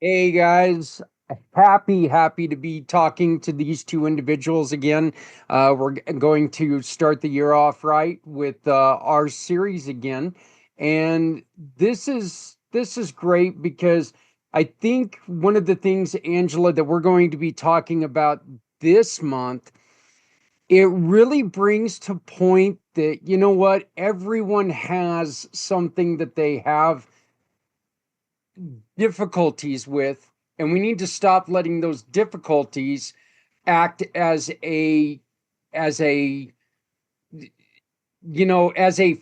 Hey guys, happy to be talking to these two individuals again. Going to start the year off right with our series again, and this is great because I think one of the things, Angela, that we're going to be talking about this month, it really brings to point that you know what, everyone has something that they have difficulties with, and we need to stop letting those difficulties act as a as a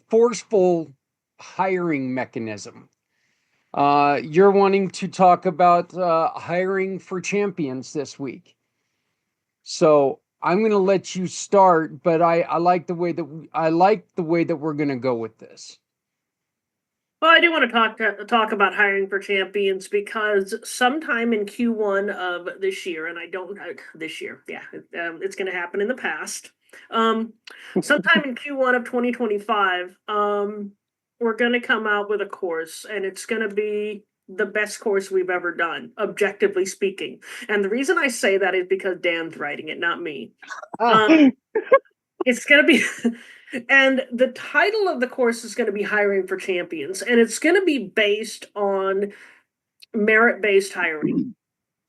forceful hiring mechanism. You're wanting to talk about hiring for champions this week, so I'm going to let you start. But I like the way that we're going to go with this. Well, I do want to talk about hiring for champions because sometime in Q1 of this year, and I don't this year, yeah, it's going to happen in the past. Um, Sometime in Q1 of 2025, we're going to come out with a course, and it's going to be the best course we've ever done, objectively speaking. And the reason I say that is because Dan's writing it, not me. Ah, Um, it's going to be, and the title of the course is going to be Hiring for Champions, and it's going to be based on merit based hiring.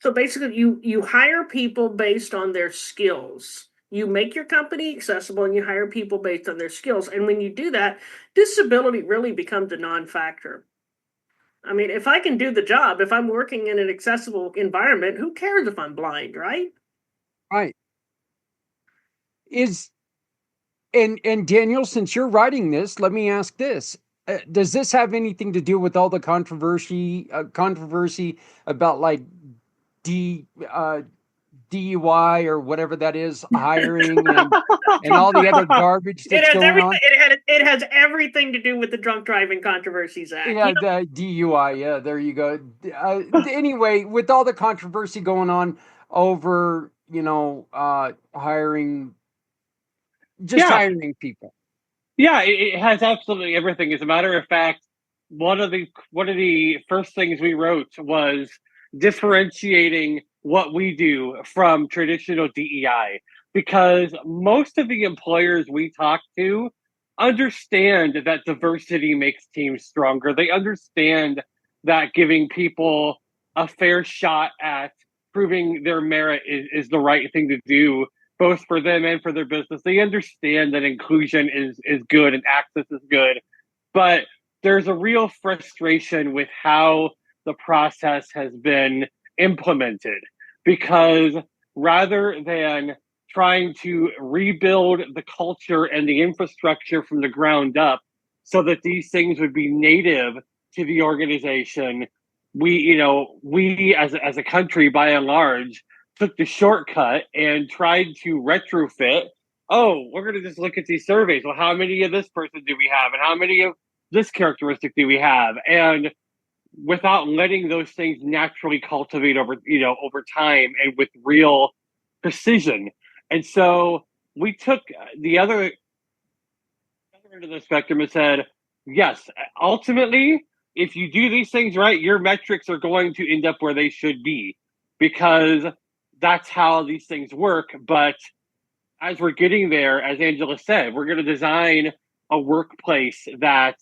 So basically, you hire people based on their skills. You make your company accessible and you hire people based on their skills. And when you do that, disability really becomes a non factor. I mean, if I can do the job, if I'm working in an accessible environment, who cares if I'm blind, right? right. Is and Daniel, since you're writing this, let me ask this: does this have anything to do with all the controversy about like D DUI or whatever that is, hiring and Oh all the other God. garbage It that's has going everything. on? It has everything to do with the Drunk Driving Controversies Act. Yeah, the DUI. Yeah, there you go. Anyway, with all the controversy going on over, hiring, just Yeah, hiring people. yeah, it has absolutely everything. As a matter of fact, one of the first things we wrote was differentiating what we do from traditional DEI because most of the employers we talk to understand that diversity makes teams stronger. They understand that giving people a fair shot at proving their merit is the right thing to do both for them and for their business. They understand that inclusion is good and access is good, but there's a real frustration with how the process has been implemented because rather than trying to rebuild the culture and the infrastructure from the ground up so that these things would be native to the organization, we as a country by and large took the shortcut and tried to retrofit. Oh, we're going to just look at these surveys. Well, how many of this person do we have, and how many of this characteristic do we have? And without letting those things naturally cultivate over time and with real precision. And so we took the other end of the spectrum and said, yes, ultimately, if you do these things right, your metrics are going to end up where they should be because that's how these things work. But as we're getting there, as Angela said, we're going to design a workplace that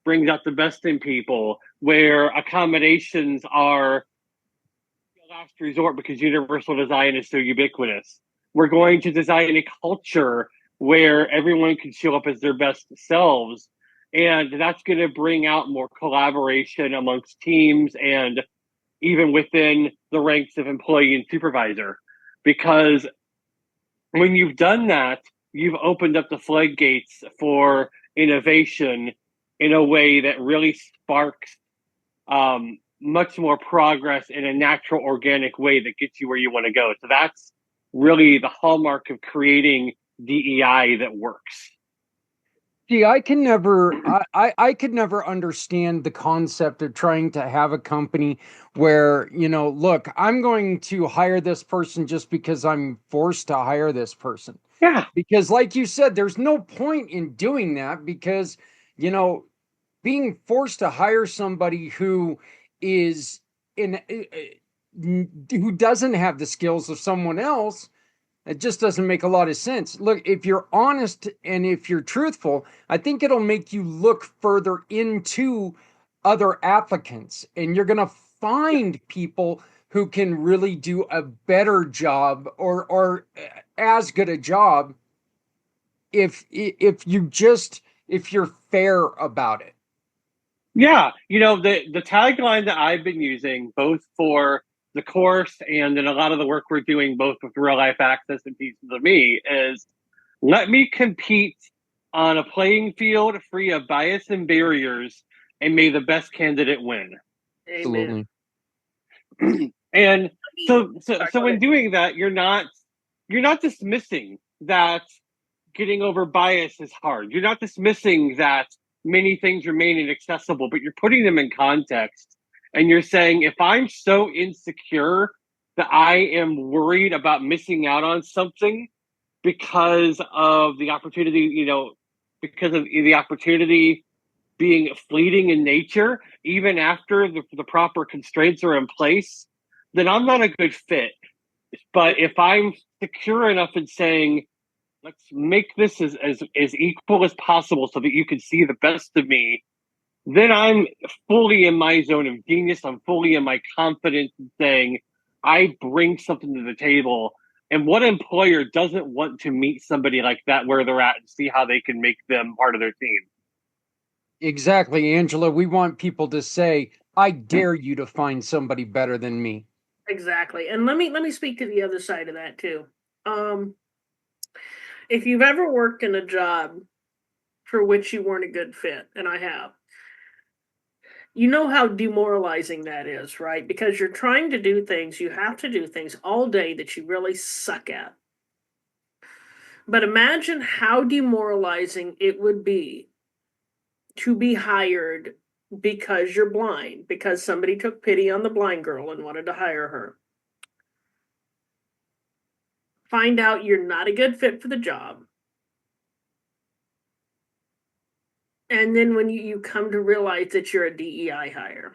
brings out the best in people, where accommodations are a last resort because universal design is so ubiquitous. We're going to design a culture where everyone can show up as their best selves. And that's going to bring out more collaboration amongst teams and even within the ranks of employee and supervisor. Because when you've done that, you've opened up the floodgates for innovation in a way that really sparks much more progress in a natural, organic way that gets you where you want to go. So that's really the hallmark of creating DEI that works. See, I could never understand the concept of trying to have a company where, look, I'm going to hire this person just because I'm forced to hire this person. Yeah, Because, like you said, there's no point in doing that because, you know, being forced to hire somebody who is who doesn't have the skills of someone else, it just doesn't make a lot of sense. Look, if you're honest and if you're truthful, I think it'll make you look further into other applicants, and you're going to find people who can really do a better job or as good a job if you're fair about it. Yeah, the tagline that I've been using both for the course and in a lot of the work we're doing both with real life access and pieces of me is let me compete on a playing field free of bias and barriers, and may the best candidate win. Amen. And so in doing that, you're not dismissing that getting over bias is hard. You're not dismissing that many things remain inaccessible, but you're putting them in context. And you're saying, if I'm so insecure that I am worried about missing out on something because of the opportunity, because of the opportunity being fleeting in nature, even after the proper constraints are in place, then I'm not a good fit. But if I'm secure enough in saying, let's make this as equal as possible so that you can see the best of me, then I'm fully in my zone of genius. I'm fully in my confidence in saying I bring something to the table. And what employer doesn't want to meet somebody like that where they're at and see how they can make them part of their team? Exactly, Angela. We want people to say, I dare you to find somebody better than me. Exactly. And let me speak to the other side of that too. If you've ever worked in a job for which you weren't a good fit, and I have, you know how demoralizing that is, right? Because you're trying to do things, you have to do things all day that you really suck at. But imagine how demoralizing it would be to be hired because you're blind, because somebody took pity on the blind girl and wanted to hire her. Find out you're not a good fit for the job. And then when you come to realize that you're a DEI hire,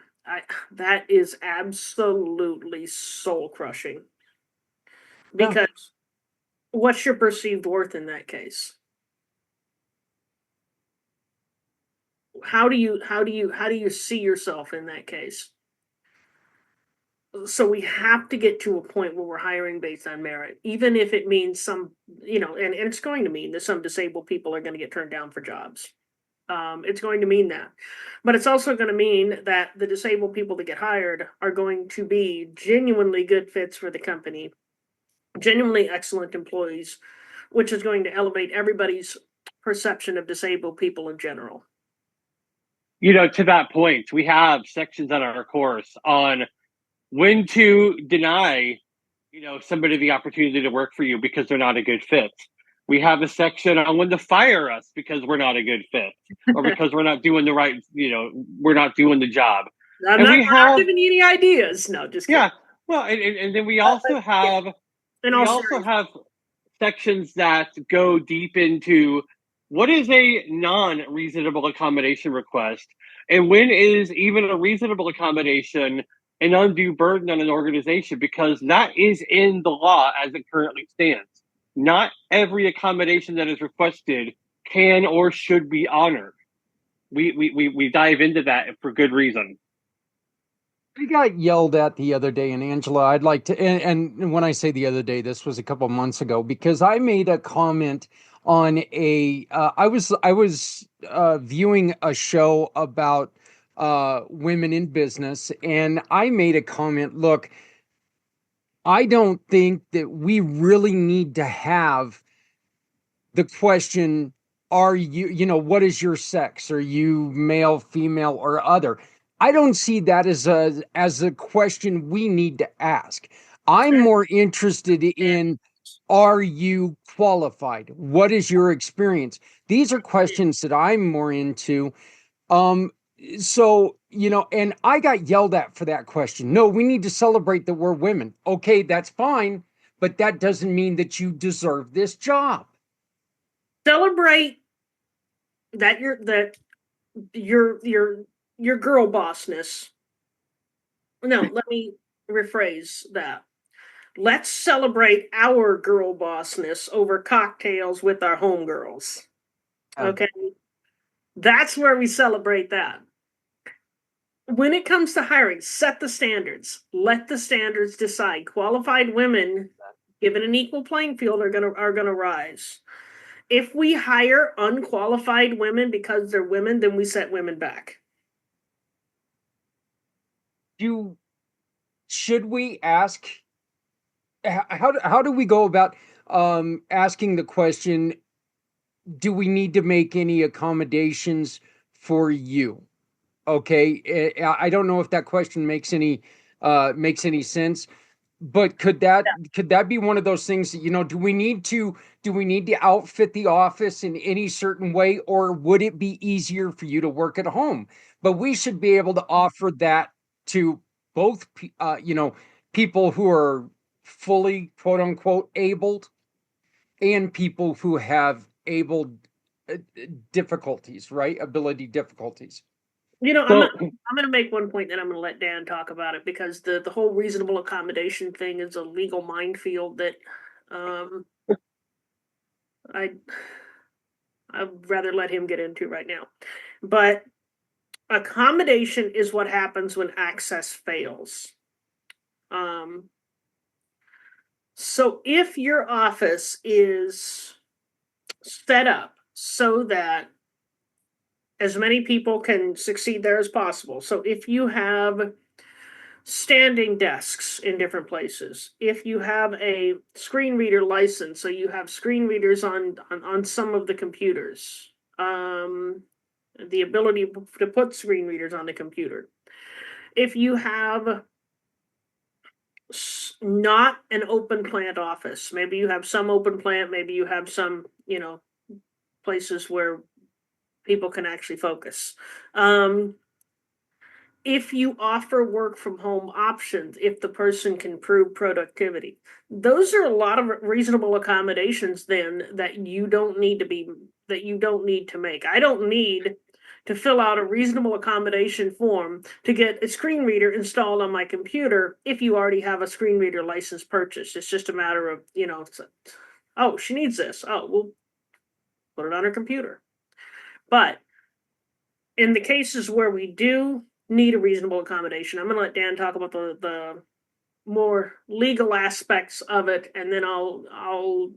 that is absolutely soul crushing. Because what's your perceived worth in that case? How do you see yourself in that case? So we have to get to a point where we're hiring based on merit, even if it means some, and it's going to mean that some disabled people are going to get turned down for jobs. It's going to mean that. But it's also going to mean that the disabled people that get hired are going to be genuinely good fits for the company, genuinely excellent employees, which is going to elevate everybody's perception of disabled people in general. To that point, we have sections on our course on when to deny, somebody the opportunity to work for you because they're not a good fit. We have a section on when to fire us because we're not a good fit or because we're not doing the right, we're not doing the job. We're not giving you any ideas. No, just kidding. Yeah. Well, and then we also have sections that go deep into what is a non-reasonable accommodation request and when is even a reasonable accommodation an undue burden on an organization, because that is in the law as it currently stands. Not every accommodation that is requested can or should be honored. We dive into that for good reason. I got yelled at the other day, and Angela, I'd like to, and when I say the other day, this was a couple months ago, because I made a comment on I was viewing a show about women in business, and I made a comment. Look, I don't think that we really need to have the question, are what is your sex? Are you male, female, or other? I don't see that as a question we need to ask. I'm more interested in, are you qualified? What is your experience? These are questions that I'm more into. Um, and I got yelled at for that question. No, we need to celebrate that we're women. Okay, that's fine, but that doesn't mean that you deserve this job. Celebrate that your girl bossness, No, let me rephrase that. Let's celebrate our girl bossness over cocktails with our homegirls. Okay. That's where we celebrate that. When it comes to hiring, set the standards. Let the standards decide. Qualified women, given an equal playing field, are gonna rise. If we hire unqualified women because they're women, then we set women back. Should we ask, how do we go about asking the question, do we need to make any accommodations for you? Okay, I don't know if that question makes any sense, but could that be one of those things that, do we need to outfit the office in any certain way, or would it be easier for you to work at home? But we should be able to offer that to both people who are fully, quote unquote, abled, and people who have able difficulties, right? Ability difficulties. I'm So, gonna make one point, then I'm gonna let Dan talk about it, because the whole reasonable accommodation thing is a legal minefield that um I I'd rather let him get into right now. But accommodation is what happens when access fails. Um so if your office is set up so that as many people can succeed there as possible. So if you have standing desks in different places, if you have a screen reader license, so you have screen readers on some of the computers, the ability to put screen readers on the computer. If you have not an open plant office, maybe you have some open plant, maybe you have some, places where people can actually focus. If you offer work from home options, if the person can prove productivity, those are a lot of reasonable accommodations then that you don't need to make. I don't need to fill out a reasonable accommodation form to get a screen reader installed on my computer if you already have a screen reader license purchased. It's just a matter of, oh, she needs this. Oh, we'll put it on her computer. But in the cases where we do need a reasonable accommodation, I'm going to let Dan talk about the more legal aspects of it, and then I'll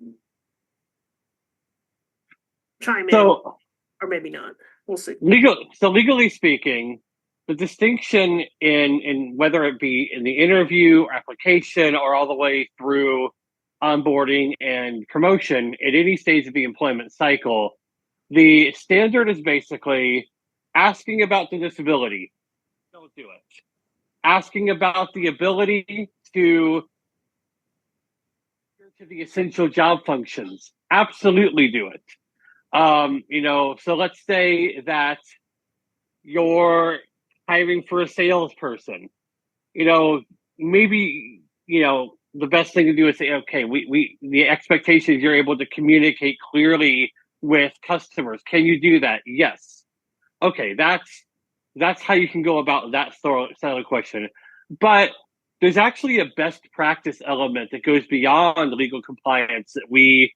chime in, so or maybe not. We'll see. legally speaking, the distinction in whether it be in the interview or application or all the way through onboarding and promotion at any stage of the employment cycle, the standard is basically asking about the disability, don't do it. Asking about the ability to the essential job functions, absolutely do it. So let's say that you're hiring for a salesperson. You know, maybe, the best thing to do is say, okay, the expectation is you're able to communicate clearly with customers. Can you do that? Yes. Okay, that's how you can go about that style of question. But there's actually a best practice element that goes beyond legal compliance that we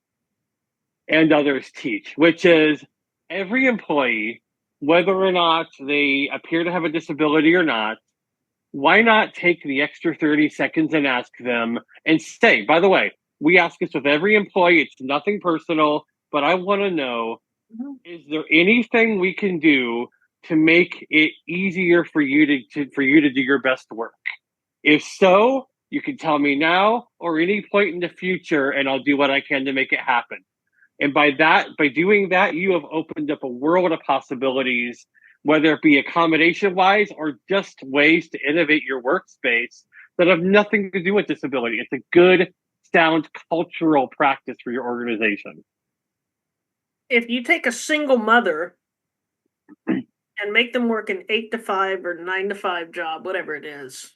and others teach, which is every employee, whether or not they appear to have a disability or not, why not take the extra 30 seconds and ask them and say, by the way, we ask this with every employee, it's nothing personal, but I want to know, is there anything we can do to make it easier for you to do your best work? If so, you can tell me now or any point in the future, and I'll do what I can to make it happen. And by doing that, you have opened up a world of possibilities, whether it be accommodation wise or just ways to innovate your workspace that have nothing to do with disability. It's a good, sound cultural practice for your organization. If you take a single mother and make them work an 8 to 5 or 9 to 5 job, whatever it is,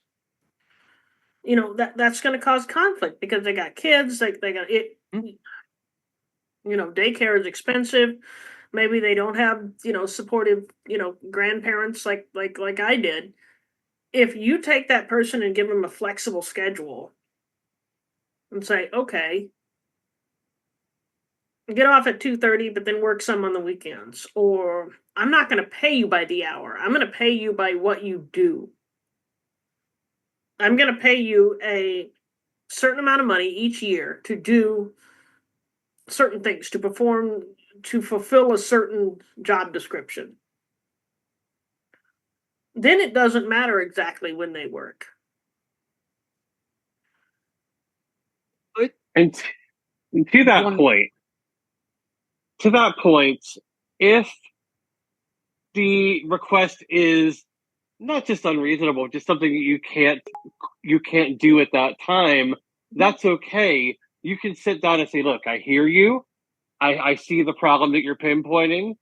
that's going to cause conflict because they got kids. They got it. Daycare is expensive. Maybe they don't have supportive grandparents like I did. if you take that person and give them a flexible schedule and say, okay, get off at 2:30, but then work some on the weekends, or I'm not going to pay you by the hour. I'm going to pay you by what you do. I'm going to pay you a certain amount of money each year to do certain things, to perform, to fulfill a certain job description. Then it doesn't matter exactly when they work. And to that point, if the request is not just unreasonable, just something that you can't do at that time, that's okay. You can sit down and say, look, I hear you. I see the problem that you're pinpointing.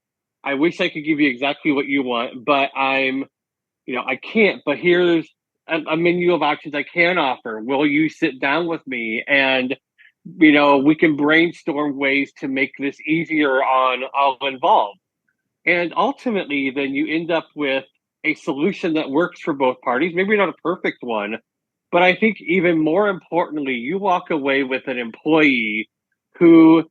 I wish I could give you exactly what you want, but I can't. But here's a menu of options I can offer. Will you sit down with me and, we can brainstorm ways to make this easier on all involved. And ultimately, then you end up with a solution that works for both parties. Maybe not a perfect one, but I think even more importantly, you walk away with an employee who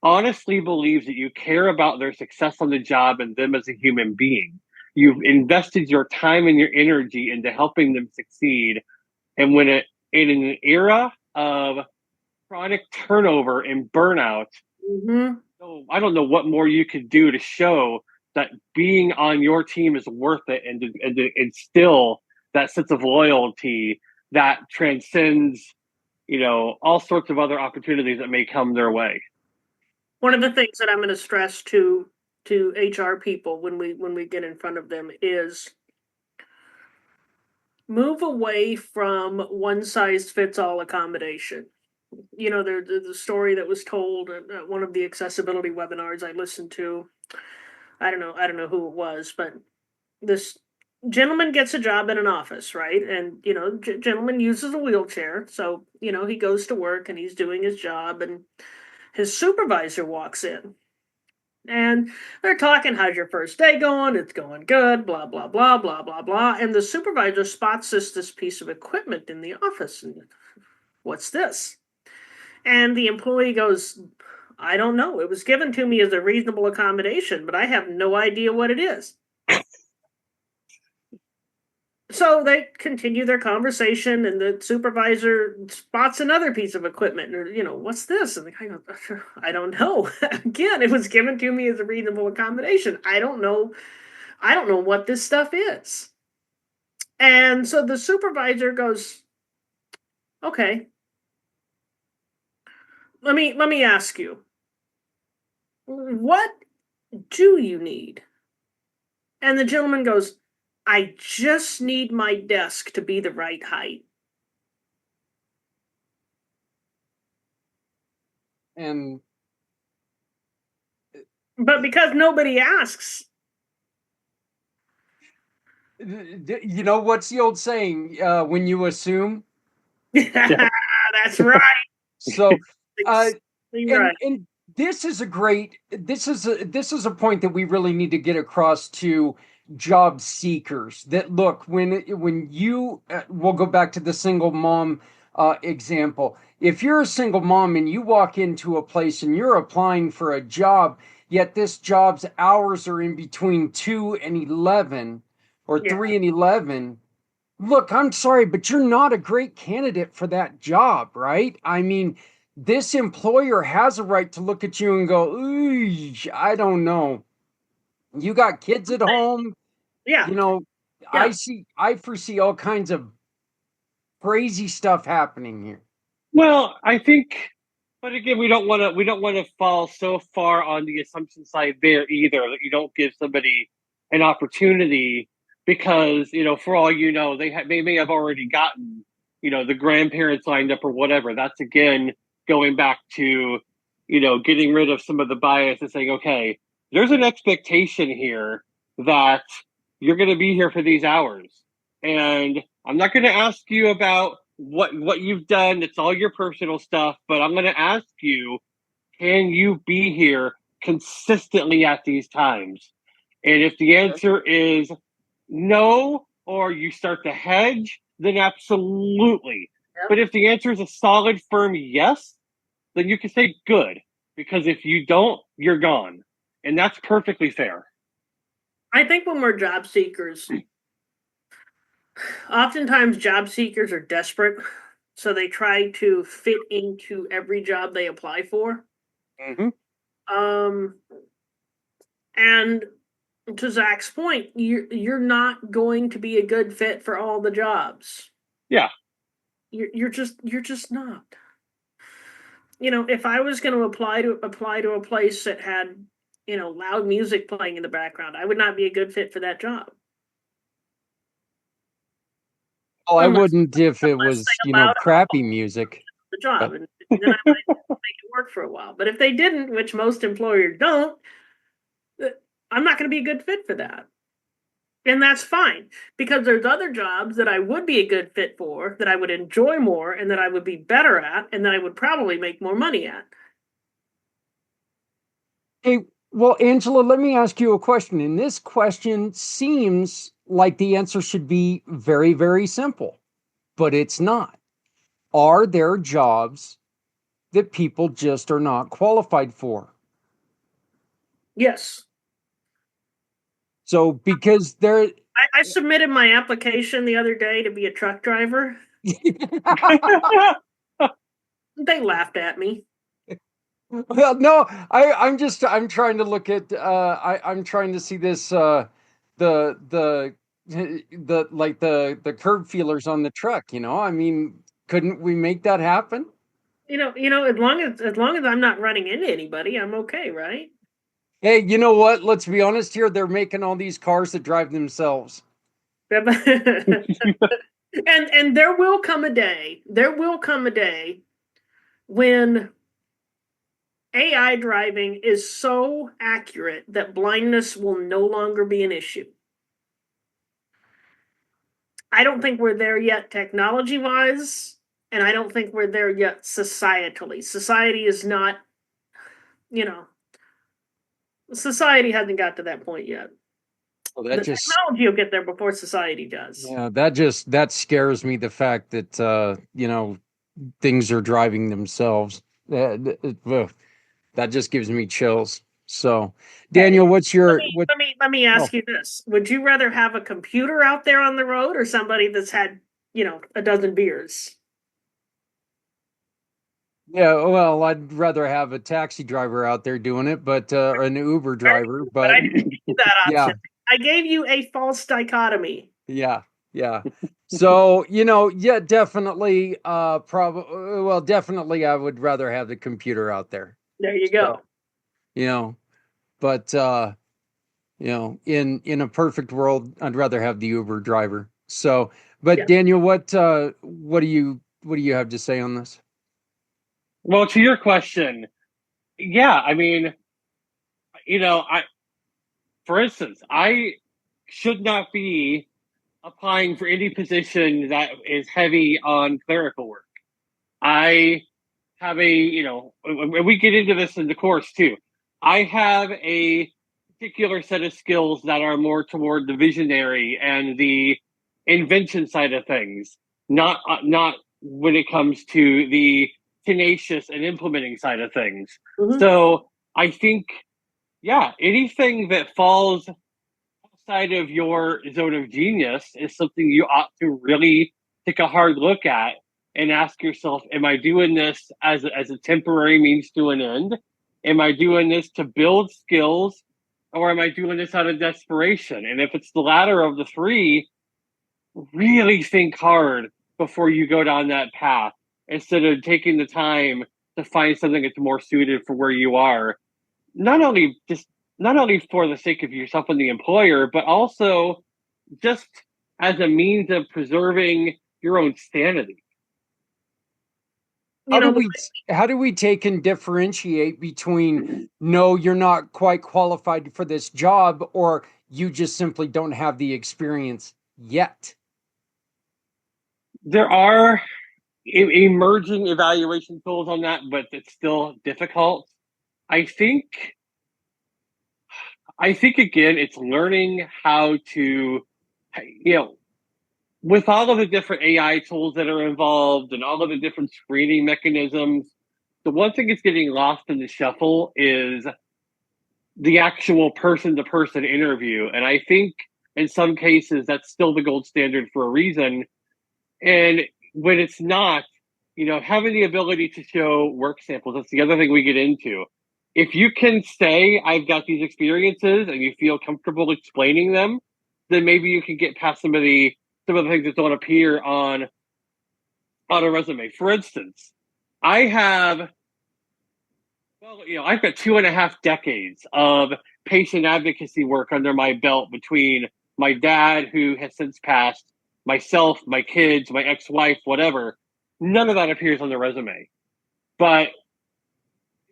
honestly believes that you care about their success on the job and them as a human being. You've invested your time and your energy into helping them succeed. And in an era of chronic turnover and burnout, so I don't know what more you could do to show that being on your team is worth it, and to instill that sense of loyalty that transcends, all sorts of other opportunities that may come their way. One of the things that I'm going to stress to HR people when we get in front of them is move away from one size fits all accommodation. There's the story that was told at one of the accessibility webinars I listened to. I don't know who it was, but this gentleman gets a job in an office, right? And gentleman uses a wheelchair, so he goes to work and he's doing his job, and his supervisor walks in. And they're talking, how's your first day going? It's going good, blah, blah, blah, blah, blah, blah. And the supervisor spots this piece of equipment in the office. And what's this? And the employee goes, I don't know. It was given to me as a reasonable accommodation, but I have no idea what it is. So they continue their conversation, and the supervisor spots another piece of equipment. And, what's this? And the guy goes, I don't know. Again, it was given to me as a reasonable accommodation. I don't know what this stuff is. And so the supervisor goes, okay, let me ask you, what do you need? And the gentleman goes, I just need my desk to be the right height. And but because nobody asks, what's the old saying? When you assume. That's right. So, right. And this is a point that we really need to get across to job seekers. That look, when you we'll go back to the single mom example. If you're a single mom and you walk into a place and you're applying for a job, yet this job's hours are in between 2 and 11 or 3 and 11, look, I'm sorry, but you're not a great candidate for that job, right? I mean, this employer has a right to look at you and go, ooh, I don't know. You got kids at home. Yeah. I foresee all kinds of crazy stuff happening here. Well, I think, but again, we don't want to fall so far on the assumption side there either, that you don't give somebody an opportunity because, for all they may have already gotten, the grandparents lined up or whatever. That's again going back to, getting rid of some of the bias and saying, okay, there's an expectation here that you're going to be here for these hours, and I'm not going to ask you about what you've done. It's all your personal stuff, but I'm going to ask you, can you be here consistently at these times? And if the answer is no, or you start to hedge, then absolutely. Yep. But if the answer is a solid, firm yes, then you can say good. Because if you don't, you're gone. And that's perfectly fair. I think when we're job seekers, oftentimes job seekers are desperate, so they try to fit into every job they apply for. Mm-hmm. Um, and to Zach's point, you're not going to be a good fit for all the jobs. Yeah. You're just not. If I was going to apply to a place that had loud music playing in the background, I would not be a good fit for that job. Well, I Unless wouldn't if it unless was, they allowed crappy music. the job, But and then I might make it work for a while. But if they didn't, which most employers don't, I'm not going to be a good fit for that. And that's fine, because there's other jobs that I would be a good fit for, that I would enjoy more, and that I would be better at, and that I would probably make more money at. hey, well, Angela, let me ask you a question. And this question seems like the answer should be very, very simple, but it's not. Are there jobs that people just are not qualified for? Yes. So, because there, I submitted my application the other day to be a truck driver. They laughed at me. well, no, I'm trying to look at, I'm trying to see this, the, the curb feelers on the truck, I mean, couldn't we make that happen? As long as I'm not running into anybody, I'm okay, right? Hey, you know what? Let's be honest here. They're making all these cars that drive themselves. And there will come a day. There will come a day when AI driving is so accurate that blindness will no longer be an issue. I don't think we're there yet technology wise, and I don't think we're there yet societally. Society is not, you know, society hasn't got to that point yet. Well, The technology will get there before society does. yeah, that scares me. The fact that things are driving themselves. That just gives me chills. So, Okay. Daniel, what's Let your me what? let me let me Oh, ask you this: would you rather have a computer out there on the road, or somebody that's had a dozen beers? yeah. Well, I'd rather have a taxi driver out there doing it, but or an Uber driver. But I But didn't give you that yeah, option. I gave you a false dichotomy. yeah, yeah. So yeah, definitely. Probably. Well, definitely, I would rather have the computer out there. There you So go. you know, but in a perfect world, I'd rather have the Uber driver. So, but Yeah. Daniel, what do you have to say on this? Well, to your question, yeah, I mean, I, for instance, I should not be applying for any position that is heavy on clerical work. I have and we get into this in the course too. I have a particular set of skills that are more toward the visionary and the invention side of things, not when it comes to the tenacious and implementing side of things. Mhm. So I think, yeah, anything that falls outside of your zone of genius is something you ought to really take a hard look at and ask yourself, am I doing this as a temporary means to an end? Am I doing this to build skills, or am I doing this out of desperation? And if it's the latter of the three, really think hard before you go down that path instead of taking the time to find something that's more suited for where you are, not only just not only for the sake of yourself and the employer, but also just as a means of preserving your own sanity. You know, How do we take and differentiate between no, you're not quite qualified for this job, or you just simply don't have the experience yet? There are emerging evaluation tools on that, but it's still difficult. I think I think again, it's learning how to, you know, with all of the different AI tools that are involved and all of the different screening mechanisms, the one thing that's getting lost in the shuffle is the actual person to person interview. And I think in some cases that's still the gold standard for a reason. And when it's not, having the ability to show work samples, that's the other thing we get into. If you can say, I've got these experiences and you feel comfortable explaining them, then maybe you can get past some of the things that don't appear on a resume. For instance, I have I've got 2.5 decades of patient advocacy work under my belt between my dad, who has since passed, myself, my kids, my ex-wife, whatever. None of that appears on the resume. But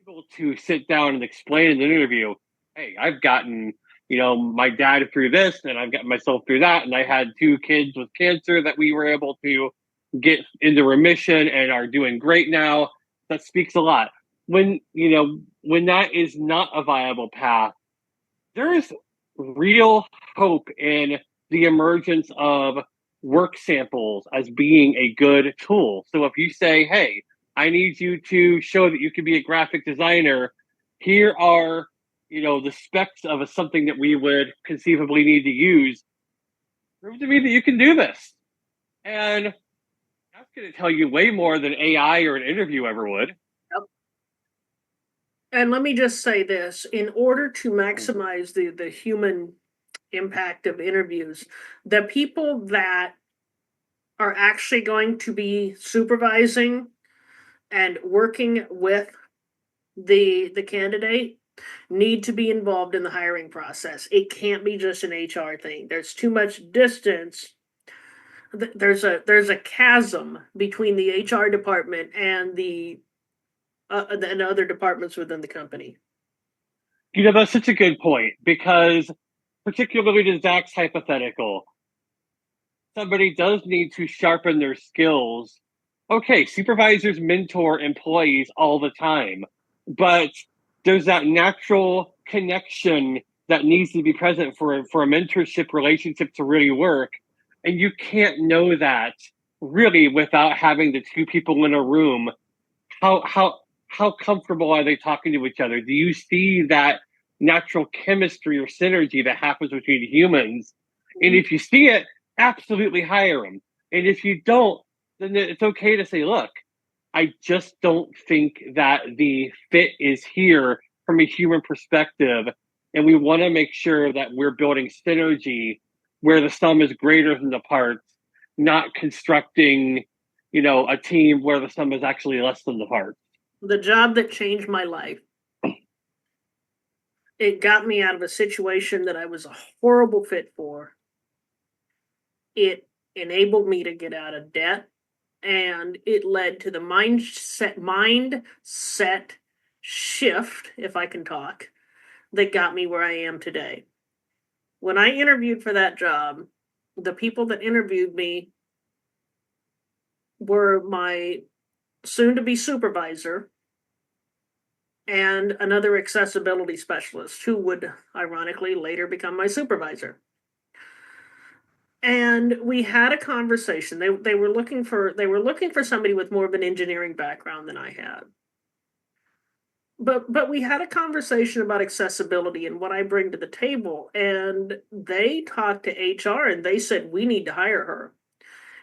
able to sit down and explain in an interview, hey, I've gotten, my dad through this and I've gotten myself through that. And I had 2 kids with cancer that we were able to get into remission and are doing great now. That speaks a lot. When that is not a viable path, there is real hope in the emergence of work samples as being a good tool. So if you say, hey, I need you to show that you can be a graphic designer, here are the specs of something that we would conceivably need to use. Prove to me that you can do this. And that's going to tell you way more than AI or an interview ever would. And let me just say this, in order to maximize the human impact of interviews, the people that are actually going to be supervising and working with the candidate need to be involved in the hiring process. It can't be just an HR thing. There's too much distance. There's a chasm between the HR department and the and other departments within the company. That's such a good point, because particularly to Zach's hypothetical, somebody does need to sharpen their skills. Okay, supervisors mentor employees all the time, but there's that natural connection that needs to be present for a mentorship relationship to really work. And you can't know that really without having the 2 people in a room. How comfortable are they talking to each other? Do you see that natural chemistry or synergy that happens between humans? And if you see it, absolutely hire them. And if you don't, then it's okay to say, look, I just don't think that the fit is here from a human perspective. And we want to make sure that we're building synergy where the sum is greater than the parts, not constructing, a team where the sum is actually less than the parts. The job that changed my life. It got me out of a situation that I was a horrible fit for. It enabled me to get out of debt, and it led to the mindset shift, if I can talk, that got me where I am today. When I interviewed for that job, the people that interviewed me were my soon-to-be supervisor and another accessibility specialist who would ironically later become my supervisor. And we had a conversation. They were looking for somebody with more of an engineering background than I had. But we had a conversation about accessibility and what I bring to the table, and they talked to HR and they said we need to hire her.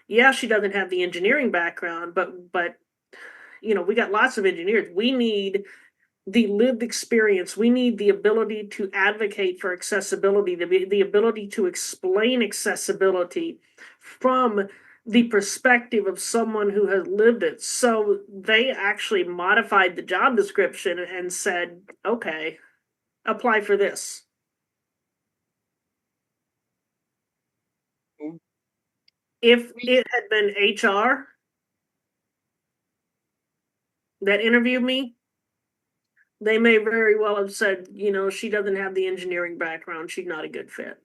Yeah, she doesn't have the engineering background, but we got lots of engineers. We need the lived experience. We need the ability to advocate for accessibility, the ability to explain accessibility from the perspective of someone who has lived it. So they actually modified the job description and said, okay, apply for this. If it had been HR that interviewed me, they may very well have said, she doesn't have the engineering background. She's not a good fit.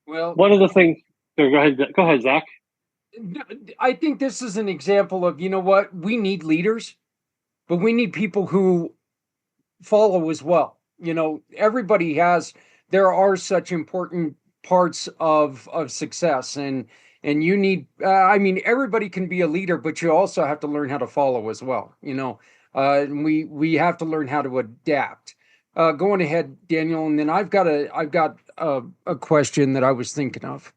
Well, one of the things. Go ahead, Zach. I think this is an example of, what? We need leaders, but we need people who follow as well. Everybody there are such important parts of success. And you need, I mean, everybody can be a leader, but you also have to learn how to follow as well. And we have to learn how to adapt. Going ahead, Daniel, and then I've got a question that I was thinking of.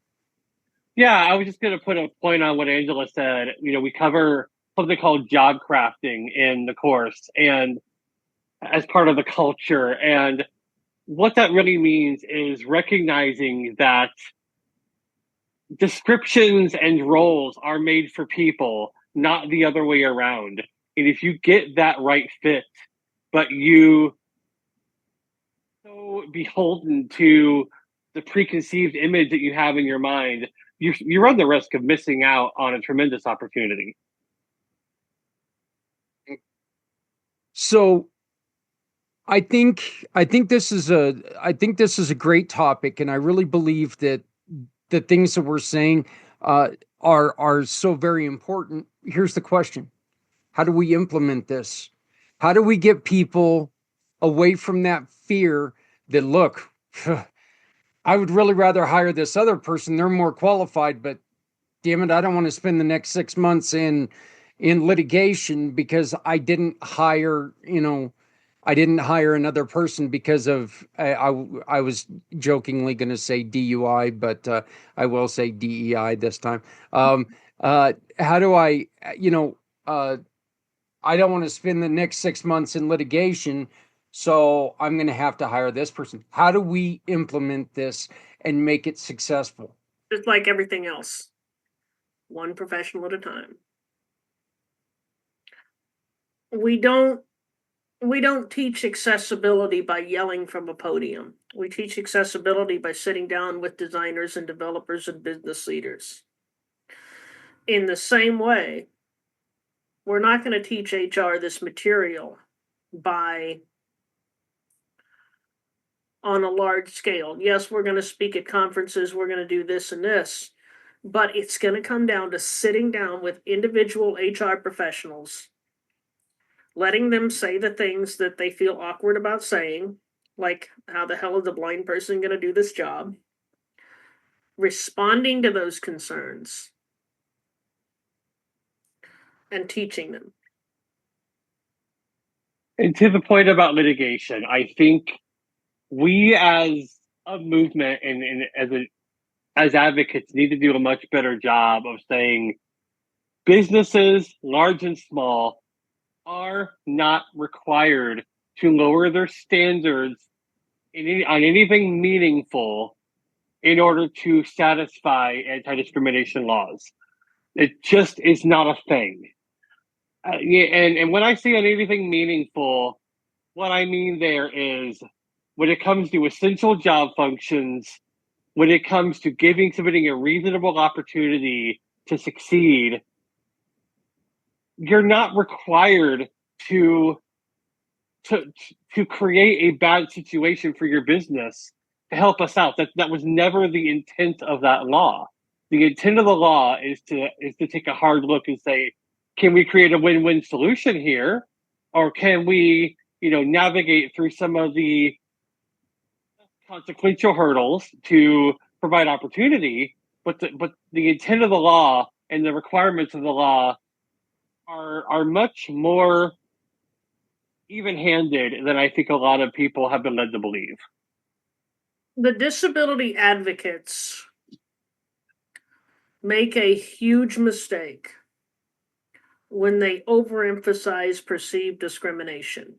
Yeah, I was just going to put a point on what Angela said. We cover something called job crafting in the course, and as part of the culture. And what that really means is recognizing that descriptions and roles are made for people, not the other way around. And if you get that right fit, but you so beholden to the preconceived image that you have in your mind, you run the risk of missing out on a tremendous opportunity. So I think this is a great topic, and I really believe that the things that we're saying are so very important. Here's the question: how do we implement this? How do we get people away from that fear that, look, I would really rather hire this other person. They're more qualified, but damn it, I don't want to spend the next 6 months in litigation because I didn't hire another person because of I was jokingly going to say DUI, but I will say DEI this time. How do you know, I don't want to spend the next 6 months in litigation, so I'm going to have to hire this person. How do we implement this and make it successful? Just like everything else, one professional at a time. We don't teach accessibility by yelling from a podium. We teach accessibility by sitting down with designers and developers and business leaders. In the same way, we're not going to teach HR this material by on a large scale. Yes, we're going to speak at conferences, we're going to do this and this, but it's going to come down to sitting down with individual HR professionals, letting them say the things that they feel awkward about saying, like, how the hell is a blind person going to do this job? Responding to those concerns and teaching them. And to the point about litigation, I think we as a movement and as advocates need to do a much better job of saying businesses, large and small, are not required to lower their standards on anything meaningful in order to satisfy anti-discrimination laws. It just is not a thing. Yeah, and when I say on anything meaningful, what I mean there is when it comes to essential job functions, when it comes to giving somebody a reasonable opportunity to succeed, you're not required to to to create a bad situation for your business to help us out. That was never the intent of that law. The intent of the law is to take a hard look and say, can we create a win-win solution here, or can we, navigate through some of the consequential hurdles to provide opportunity? But the intent of the law and the requirements of the law are much more even-handed than I think a lot of people have been led to believe. The disability advocates make a huge mistake when they overemphasize perceived discrimination.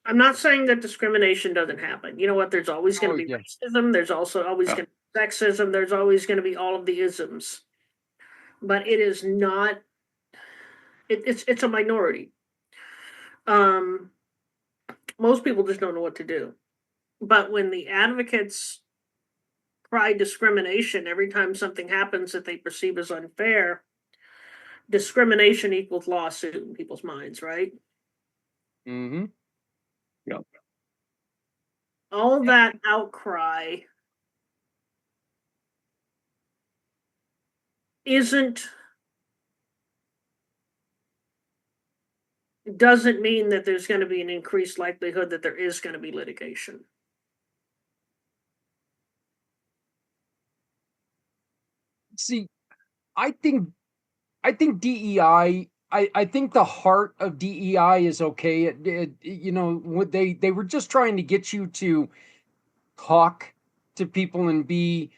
I'm not saying that discrimination doesn't happen. You know what? There's always going to be Yeah. racism. There's also always going to be sexism. There's always going to be all of the isms. But it is not. It's a minority. Most people just don't know what to do. But when the advocates cry discrimination every time something happens that they perceive as unfair, discrimination equals lawsuit in people's minds, right? Mm-hmm. Yep. All that outcry doesn't mean that there's going to be an increased likelihood that there is going to be litigation. See, I think I think DEI. I think the heart of DEI is okay. They were just trying to get you to talk to people and be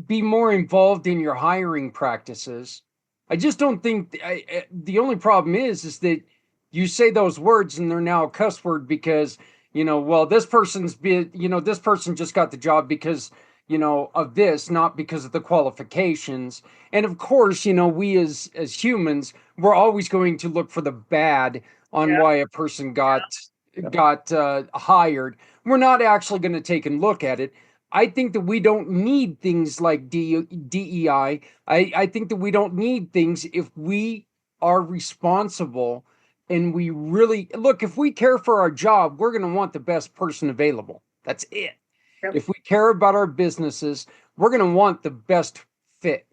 more involved in your hiring practices. I just don't think the only problem is that you say those words and they're now a cuss word because well, this person just got the job because of this, not because of the qualifications. And of course, we as humans, we're always going to look for the bad on Yeah, why a person got hired. We're not actually going to take and look at it. I think that we don't need things like DEI. I think that we don't need things if we are responsible and we really look, if we care for our job, we're going to want the best person available. That's it. yeah. If we care about our businesses, we're going to want the best fit,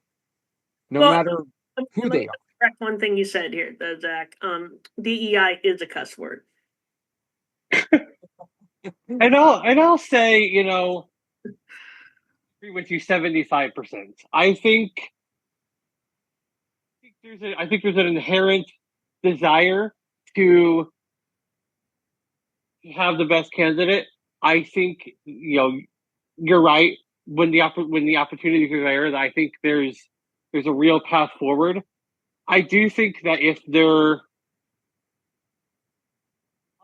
no Well, matter who let me they are. correct one thing you said here, Zach. DEI is a cuss word. And I'll say, agree with you 75%. I think there's an inherent desire to have the best candidate. I think you're right. When the opportunities are there, I think there's a real path forward. I do think that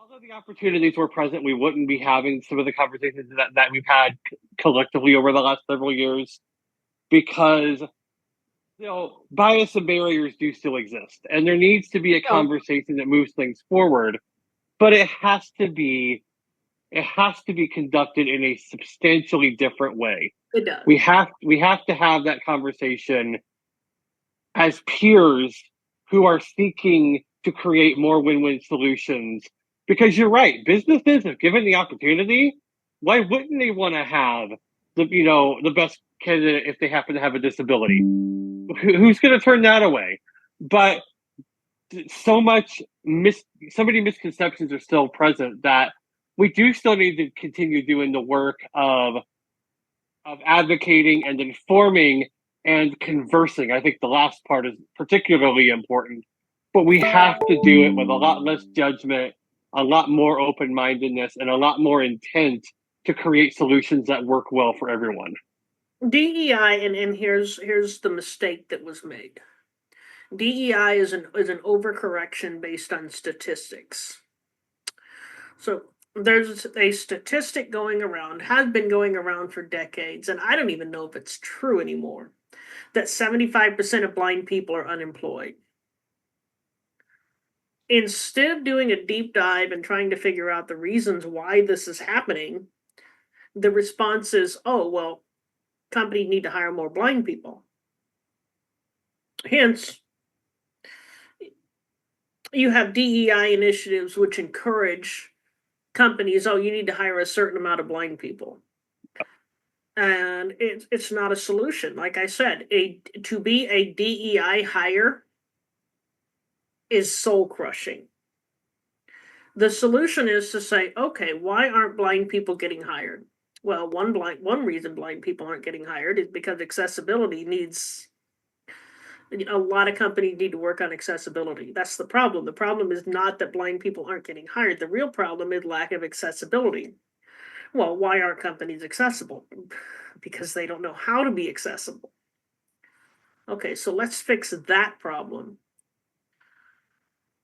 although the opportunities were present, we wouldn't be having some of the conversations that we've had collectively over the last several years because bias and barriers do still exist, and there needs to be a No, conversation that moves things forward. But it has to be conducted in a substantially different way. It does. We have to have that conversation as peers who are seeking to create more win-win solutions. Because you're right, businesses, if given the opportunity, why wouldn't they want to have the best candidate if they happen to have a disability? Who's going to turn that away? But so many misconceptions are still present that we do still need to continue doing the work of advocating and informing and conversing. I think the last part is particularly important, but we have to do it with a lot less judgment, a lot more open mindedness, and a lot more intent to create solutions that work well for everyone. DEI, and here's the mistake that was made. DEI is an overcorrection based on statistics. So there's a statistic going around, has been going around for decades, and I don't even know if it's true anymore, that 75% of blind people are unemployed. Instead of doing a deep dive and trying to figure out the reasons why this is happening, the response is, oh, well, companies need to hire more blind people. Hence, you have DEI initiatives which encourage companies, oh, you need to hire a certain amount of blind people. And it's not a solution. Like I said, to be a DEI hire is soul crushing. The solution is to say, okay, why aren't blind people getting hired? Well, one reason blind people aren't getting hired is because accessibility needs a lot of companies need to work on accessibility. That's the problem. The problem is not that blind people aren't getting hired. The real problem is lack of accessibility. Well, why aren't companies accessible? Because they don't know how to be accessible. Okay, so let's fix that problem.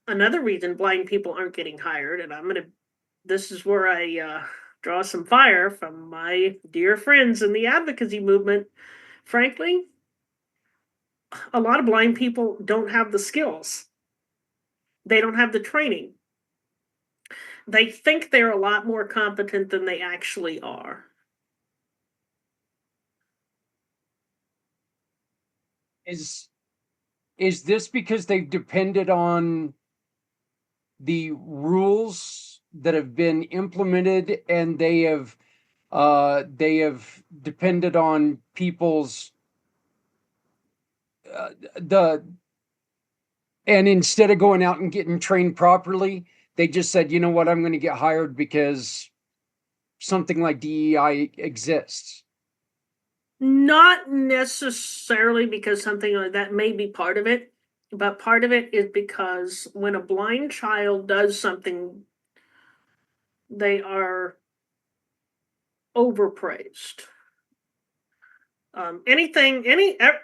Another reason blind people aren't getting hired, and this is where I draw some fire from my dear friends in the advocacy movement. Frankly, a lot of blind people don't have the skills, they don't have the training. They think they're a lot more competent than they actually are. is is this because they've depended on the rules that have been implemented and they have depended on people's the and instead of going out and getting trained properly, they just said, you know what, I'm going to get hired because something like DEI exists. Not necessarily because something like that may be part of it, but part of it is because when a blind child does something, they are overpraised.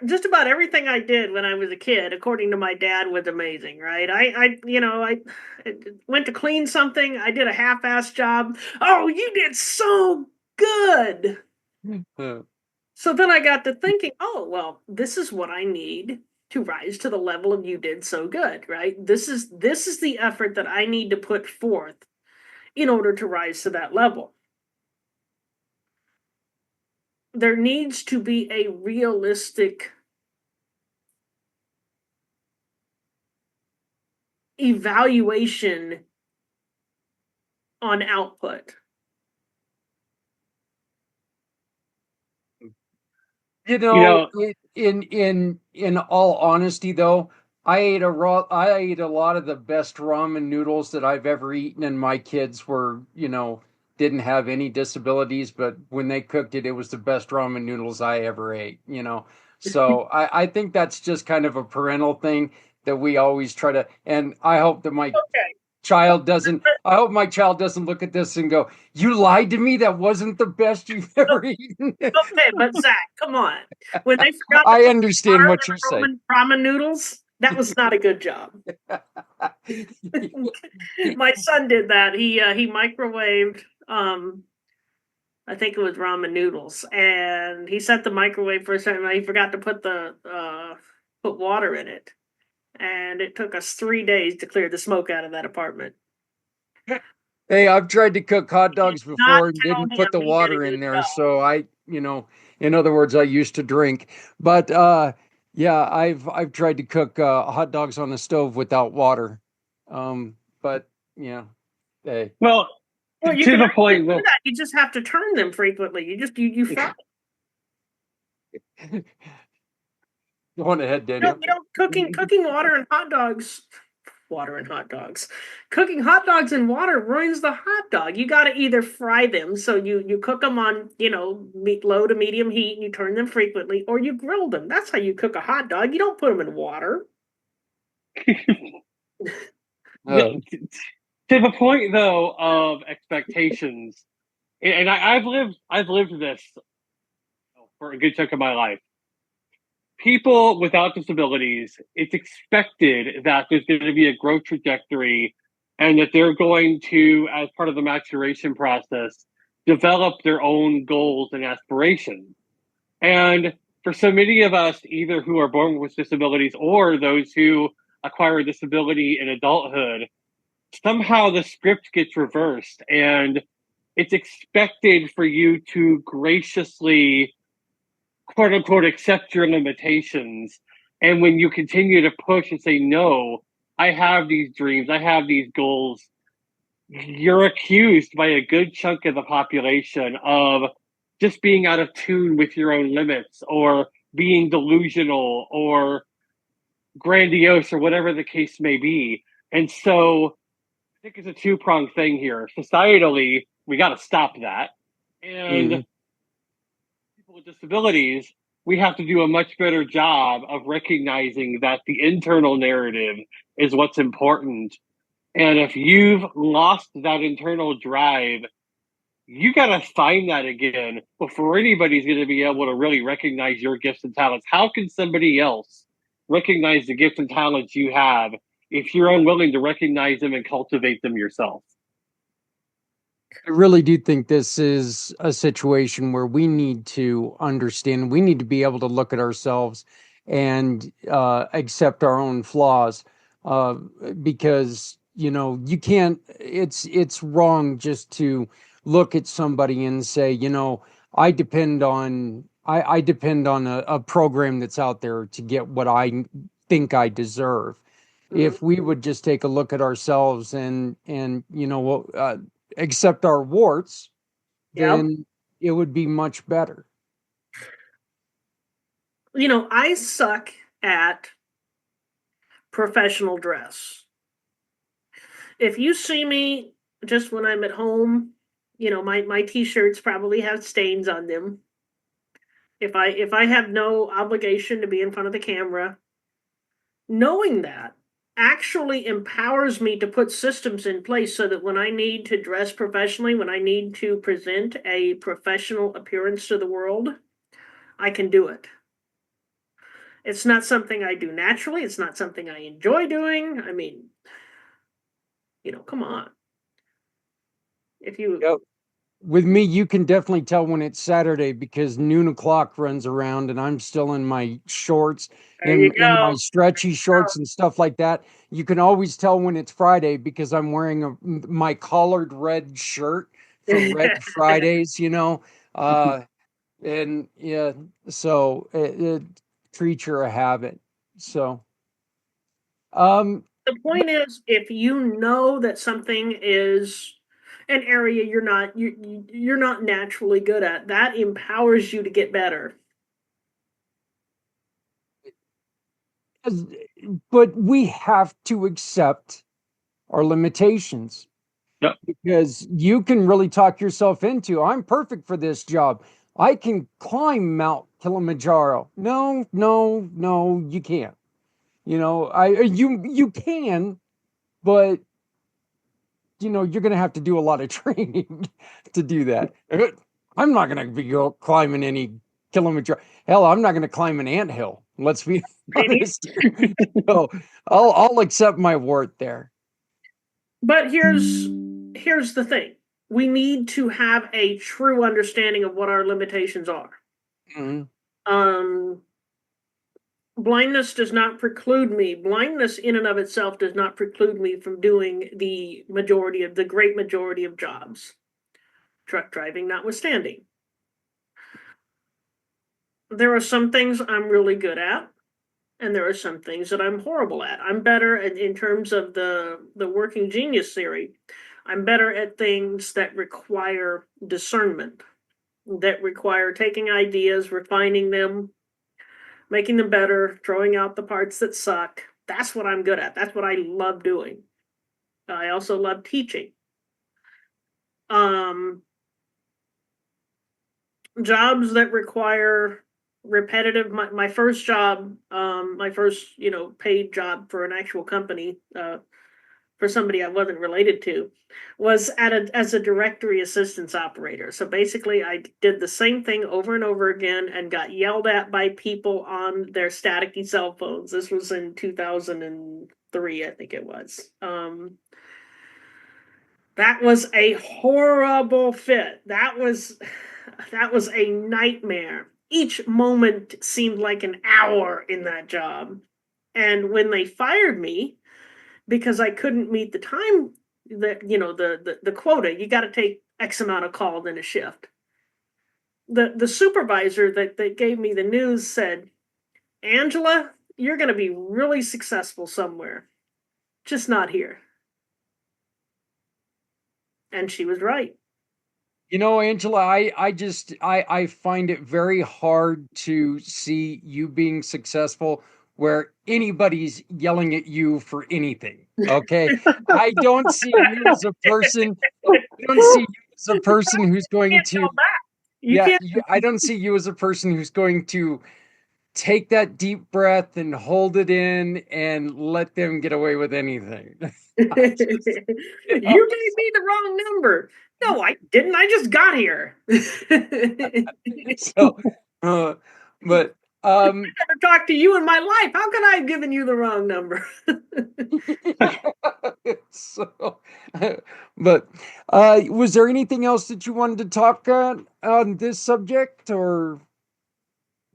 Just about everything I did when I was a kid, according to my dad, was amazing. Right? I went to clean something. I did a half-ass job. Oh, you did so good. Uh, So then I got to thinking, oh, well, this is what I need to rise to the level of you did so good, right? This is the effort that I need to put forth in order to rise to that level. There needs to be a realistic evaluation on output. You You know, know, in all honesty, though, I ate a lot of the best ramen noodles that I've ever eaten, and my kids were, didn't have any disabilities, but when they cooked it, it was the best ramen noodles I ever ate. So I think that's just kind of a parental thing that we always try to, and I hope that my Okay. child doesn't. I hope my child doesn't look at this and go, "You lied to me. That wasn't the best you've ever eaten." Okay, but Zach, come on. When they forgot to I put understand water what you're saying. in ramen noodles, that was not a good job. My son did that. He microwaved I think it was ramen noodles, and he set the microwave for a second. He forgot to put water in it, and it took us 3 days to clear the smoke out of that apartment. Hey, I've tried to cook hot Did dogs not before and tell didn't put him the he did a water in good there, job. so in other words, I used to drink. But yeah, I've tried to cook hot dogs on the stove without water. But yeah, hey. well, Well, you to can the actually point. do Well, that. You just have to turn them frequently. You fry. Go on ahead, Daniel. Cooking water and hot dogs. Cooking hot dogs in water ruins the hot dog. You got to either fry them, so you cook them on low to medium heat, and you turn them frequently, or you grill them. That's how you cook a hot dog. You don't put them in water. Uh, to the point though of expectations, and I've lived this for a good chunk of my life. People without disabilities, it's expected that there's going to be a growth trajectory and that they're going to, as part of the maturation process, develop their own goals and aspirations. And for so many of us, either who are born with disabilities or those who acquire a disability in adulthood, somehow the script gets reversed and it's expected for you to graciously, quote unquote, accept your limitations. And when you continue to push and say, no, I have these dreams, I have these goals, you're accused by a good chunk of the population of just being out of tune with your own limits or being delusional or grandiose or whatever the case may be. And so I think it's a two-pronged thing here. Societally, we got to stop that. And mhm. people with disabilities, we have to do a much better job of recognizing that the internal narrative is what's important. And if you've lost that internal drive, you got to find that again before anybody's going to be able to really recognize your gifts and talents. How can somebody else recognize the gifts and talents you have if you're unwilling to recognize them and cultivate them yourself? I really do think this is a situation where we need to understand, we need to be able to look at ourselves and accept our own flaws. Uh, because, you can't, it's wrong just to look at somebody and say, I depend on a program that's out there to get what I think I deserve. Mhm. If we would just take a look at ourselves and accept our warts, Yep. then it would be much better. I suck at professional dress. If you see me just when I'm at home, my t-shirts probably have stains on them. If I have no obligation to be in front of the camera, knowing that actually empowers me to put systems in place so that when I need to dress professionally, when I need to present a professional appearance to the world, I can do it. It's not something I do naturally. It's not something I enjoy doing. I mean, come on. If you Yep. With me, you can definitely tell when it's Saturday because noon o'clock runs around and I'm still in my shorts, There you in my go. stretchy shorts and stuff like that. You can always tell when it's Friday because I'm wearing my collared red shirt for Red Fridays, and yeah, so creature of habit. So, um, The point is, if you know that something is an area you're not naturally good at, that empowers you to get better. but we have to accept our limitations. Yep. Because you can really talk yourself into, I'm perfect for this job. I can climb Mount Kilimanjaro. No, no, no, you can't. You can, but you're going to have to do a lot of training to do that. I'm not going to be climbing any Kilimanjaro. Hell, I'm not going to climb an anthill. Let's be honest here. So I'll accept my wort there. But here's the thing. We need to have a true understanding of what our limitations are. Mhm. Um blindness does not preclude me. Blindness in and of itself does not preclude me from doing the great majority of jobs. Truck driving notwithstanding. There are some things I'm really good at, and there are some things that I'm horrible at. I'm better in terms of the working genius theory. I'm better at things that require discernment, that require taking ideas, refining them, making them better, throwing out the parts that suck. That's what I'm good at. That's what I love doing. I also love teaching. Um, Jobs that require repetitive. My first job, my first paid job for an actual company, for somebody I wasn't related to, was as a directory assistance operator. So basically, I did the same thing over and over again and got yelled at by people on their staticky cell phones. This was in 2003, I think it was. That was a horrible fit. That was a nightmare. Each moment seemed like an hour in that job. And when they fired me because I couldn't meet the time that the quota, you got to take X amount of calls in a shift. The supervisor that gave me the news said, "Angela, you're going to be really successful somewhere, just not here." And she was right. Angela, I find it very hard to see you being successful where anybody's yelling at you for anything. Okay. I don't see you as a person. I don't see you as a person who's You going can't to, tell back. You yeah, can't. I don't see you as a person who's going to take that deep breath and hold it in and let them get away with anything. You I just, gave me the wrong number. No, I didn't. I just got here. so, uh, but, Never talked to you in my life. How could I have given you the wrong number? so, but was there anything else that you wanted to talk on this subject, or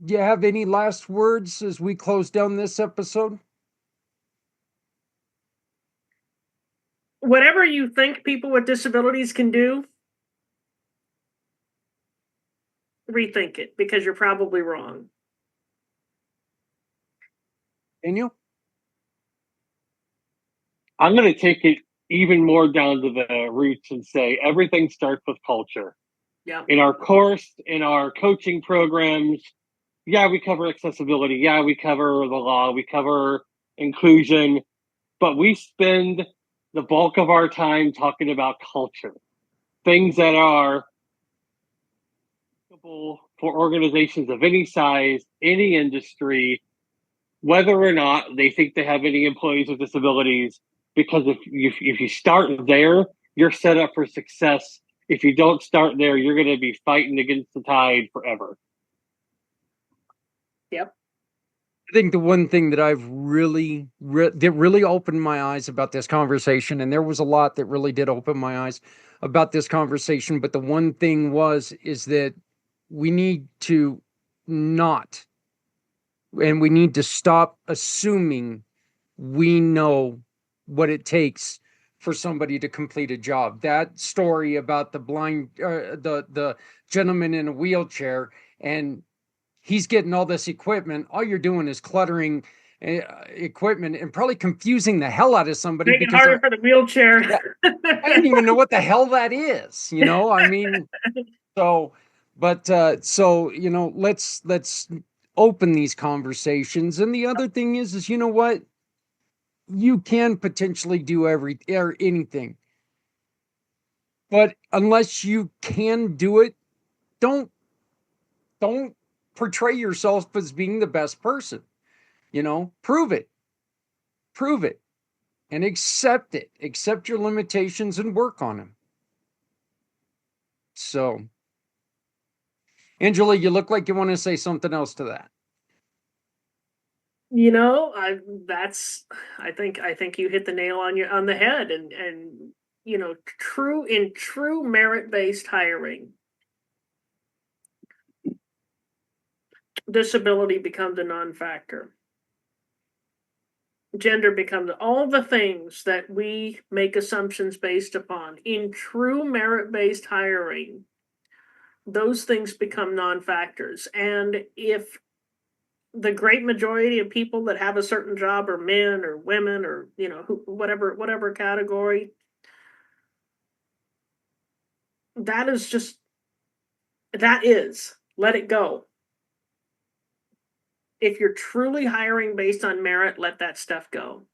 do you have any last words as we close down this episode? Whatever you think people with disabilities can do, rethink it because you're probably wrong. Daniel? I'm going to take it even more down to the roots and say everything starts with culture. Yeah. In our course, in our coaching programs, yeah, we cover accessibility. Yeah, we cover the law. We cover inclusion. But we spend the bulk of our time talking about culture, things that are for organizations of any size, any industry, whether or not they think they have any employees with disabilities, because if you start there, you're set up for success. If you don't start there, you're going to be fighting against the tide forever. Yep. I think the one thing that I've that really opened my eyes about this conversation, and there was a lot that really did open my eyes about this conversation, but the one thing is that we need to not, and we need to stop assuming we know what it takes for somebody to complete a job. That story about the gentleman in a wheelchair, and he's getting all this equipment. All you're doing is cluttering equipment and probably confusing the hell out of somebody Make it because harder for the wheelchair. yeah, I didn't even know what the hell that is. I mean, so, so let's open these conversations. And the other thing is you know what, you can potentially do anything, but unless you can do it, don't don't portray yourself as being the best person. Prove it, prove it, and accept it. Accept your limitations and work on them. So, Angela, you look like you want to say something else to that. I think you hit the nail on the head, and true merit-based hiring, disability becomes a non-factor. Gender becomes all the things that we make assumptions based upon. In true merit-based hiring, those things become non-factors. And if the great majority of people that have a certain job are men or women or whatever category, that is let it go. If you're truly hiring based on merit, let that stuff go.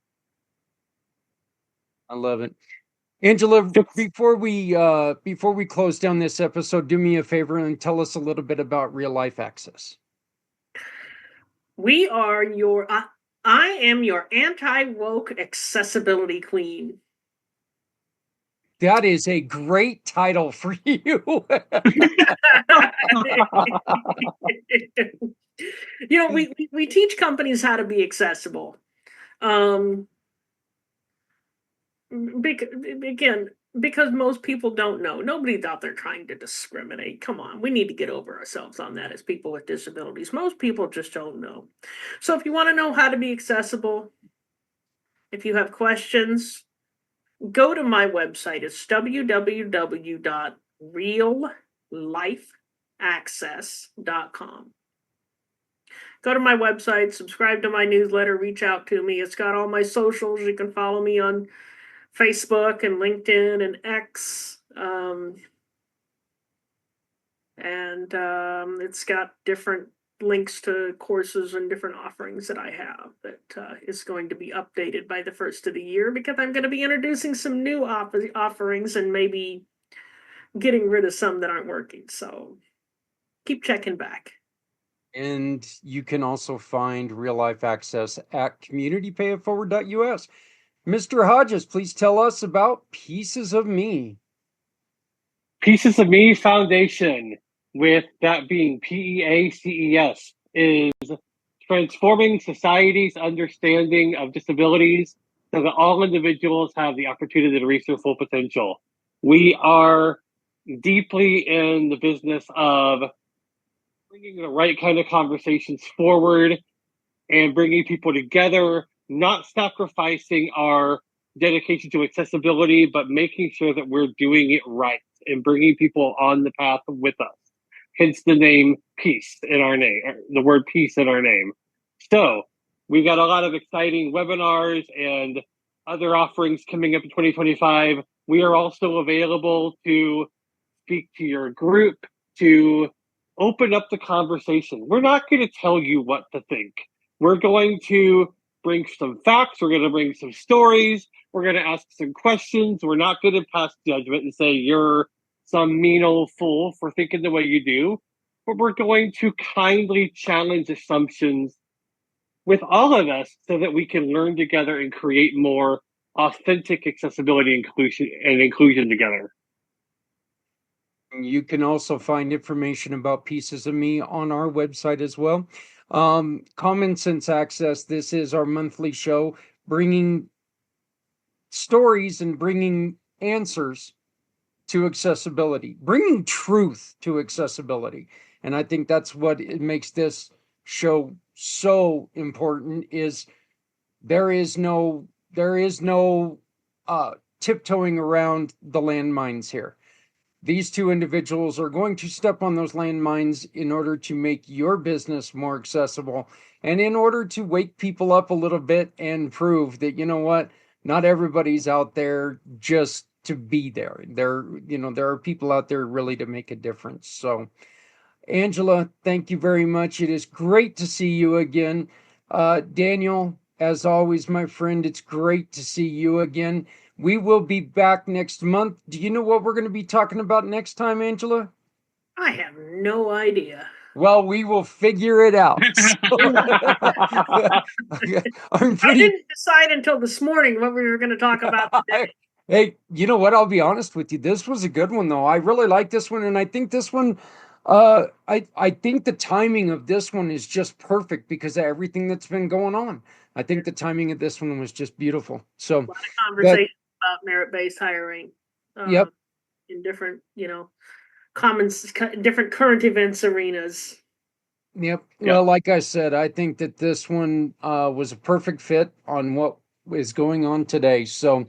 I love it. Angela, before we close down this episode, do me a favor and tell us a little bit about Real Life Access. We are I am your anti-woke accessibility queen. That is a great title for you. We teach companies how to be accessible. Because most people don't know. Nobody's out there trying to discriminate. Come on, we need to get over ourselves on that as people with disabilities. Most people just don't know. So if you want to know how to be accessible, if you have questions, go to my website. It's www.reallifeaccess.com. Go to my website, subscribe to my newsletter, reach out to me. It's got all my socials. You can follow me on Facebook and LinkedIn and X. It's got different links to courses and different offerings that I have that is going to be updated by the first of the year, because I'm going to be introducing some new offerings and maybe getting rid of some that aren't working. So keep checking back. And you can also find Real Life Access at communitypayitforward.us. Mr. Hodges, please tell us about Pieces of Me. Pieces of Me Foundation, with that being PEACES, is transforming society's understanding of disabilities so that all individuals have the opportunity to reach their full potential. We are deeply in the business of bringing the right kind of conversations forward and bringing people together, not sacrificing our dedication to accessibility, but making sure that we're doing it right and bringing people on the path with us. Hence the name Peace in our name, the word peace in our name. So we got a lot of exciting webinars and other offerings coming up in 2025. We are also available to speak to your group, to open up the conversation. We're not going to tell you what to think. We're going to bring some facts. We're going to bring some stories. We're going to ask some questions. We're not going to pass judgment and say you're some mean old fool for thinking the way you do. but we're going to kindly challenge assumptions with all of us so that we can learn together and create more authentic accessibility inclusion together. You can also find information about Pieces of Me on our website as well. Common Sense Access, this is our monthly show bringing stories and bringing answers to accessibility, bringing truth to accessibility. And I think that's what it makes this show so important, is there is no tiptoeing around the landmines here. These two individuals are going to step on those landmines in order to make your business more accessible and in order to wake people up a little bit and prove that, you know what, not everybody's out there just to be there. There are people out there really to make a difference. So, Angela, thank you very much. It is great to see you again. Daniel, as always, my friend, it's great to see you again. We will be back next month. Do you know what we're going to be talking about next time, Angela? I have no idea. Well, we will figure it out. I didn't decide until this morning what we were going to talk about today. Hey, you know what? I'll be honest with you. This was a good one, though. I really like this one, and I think this one, I think the timing of this one is just perfect because of everything that's been going on. I think the timing of this one was just beautiful. So, a lot of conversation about merit-based hiring. Yep. In different, different current events arenas. Yep. Well, like I said, I think that this one was a perfect fit on what is going on today. So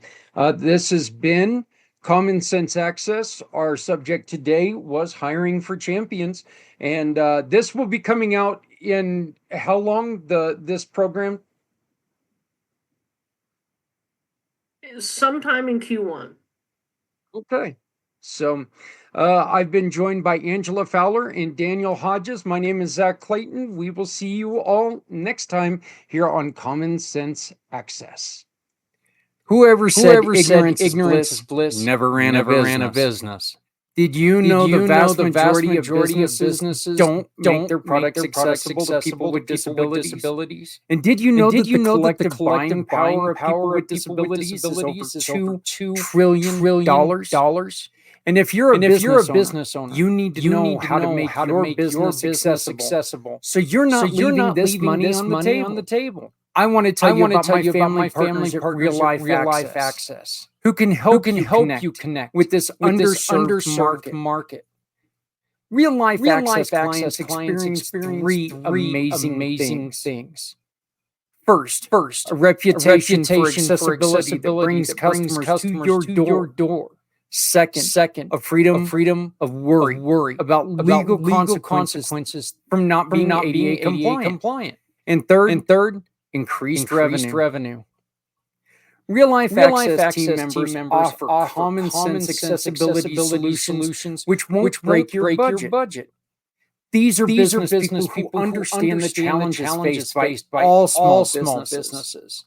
this has been Common Sense Access. Our subject today was hiring for champions. And this will be coming out in how long, this program? Sometime in Q1. Okay. So I've been joined by Angela Fowler and Daniel Hodges. My name is Zach Clayton. We will see you all next time here on Common Sense Access. Whoever said ignorance is bliss never ran a business. Did you know the vast majority of businesses don't make their products accessible to people with disabilities? And did you know that the collective buying power of people with disabilities is over $2 trillion? And if you're a business owner, you need to know how to make your business accessible. So you're not leaving this money on the table. I want to tell you about my family partners at Real Life Access, who can help you connect with this underserved market. Real Life Access clients experience three amazing things. First, a reputation for accessibility that brings customers to your door. Second, a freedom of worry about legal consequences from not being ADA compliant. And third, increased revenue. Real Life Access team members offer common sense accessibility solutions which won't break your budget. These are business people who understand the challenges faced by all small businesses.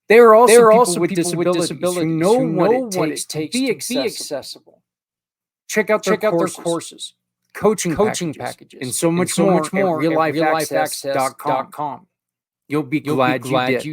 They are also people with disabilities who know what it takes to be accessible. Check out their courses, coaching packages, and so much more at reallifeaccess.com. You'll be glad you did.